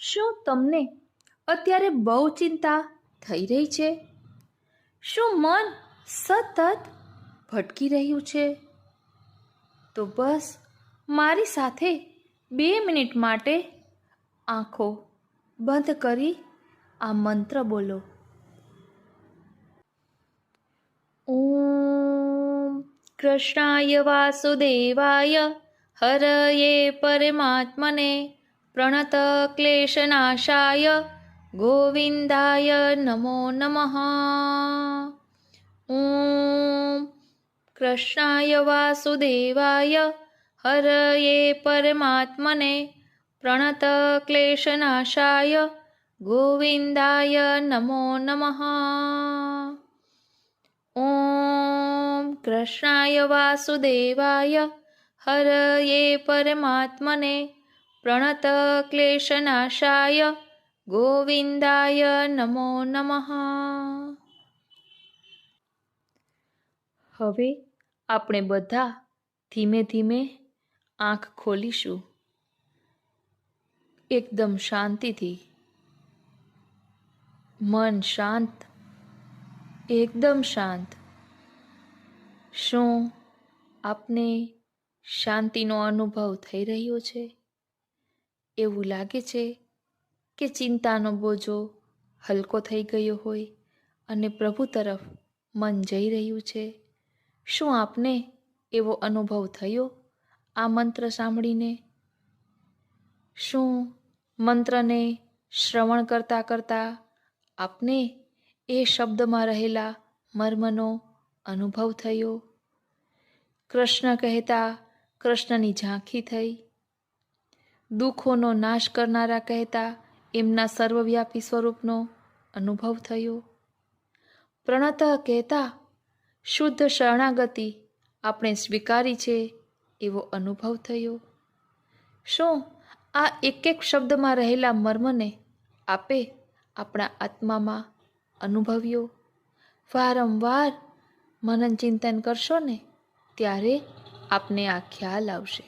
શું તમને અત્યારે બહુ ચિંતા થઈ રહી છે? શું મન સતત ભટકી રહ્યું છે? તો બસ મારી સાથે 2 મિનિટ માટે આંખો બંધ કરી આ મંત્ર બોલો. ઓમ કૃષ્ણાય વાસુદેવાય હરયે પરમાત્મને પ્રણત ક્લેશનાશાય ગોવિંદાય નમો નમઃ. ઓમ કૃષ્ણાય વાસુદેવાય હરયે પરમાત્મને પ્રણત ક્લેશનાશાય ગોવિંદાય નમો નમઃ. ઓમ કૃષ્ણાય વાસુદેવાય હરયે પરમાત્મને પ્રણત ક્લેશનાશાય ગોવિંદાય નમો નમઃ. હવે આપણે બધા ધીમે ધીમે આંખ ખોલીશું, એકદમ શાંતિથી. મન શાંત, એકદમ શાંત. શું આપને શાંતિનો અનુભવ થઈ રહ્યો છે? એવું લાગે છે કે ચિંતાનો બોજો હલકો થઈ ગયો હોય અને પ્રભુ તરફ મન જઈ રહ્યું છે? શું આપને એવો અનુભવ થયો આ મંત્ર સાંભળીને? શું મંત્રને શ્રવણ કરતાં કરતાં આપને એ શબ્દમાં રહેલા મર્મનો અનુભવ થયો? કૃષ્ણ કહેતા કૃષ્ણની ઝાંખી થઈ? દુઃખોનો નાશ કરનારા કહેતા એમના સર્વવ્યાપી સ્વરૂપનો અનુભવ થયો? પ્રણત કહેતા શુદ્ધ શરણાગતિ આપણે સ્વીકારી છે એવો અનુભવ થયો? શું આ એક એક શબ્દમાં રહેલા મર્મને આપે આપણા આત્મામાં અનુભવ્યો? વારંવાર મનન ચિંતન કરશો ને ત્યારે આપને આ ખ્યાલ આવશે.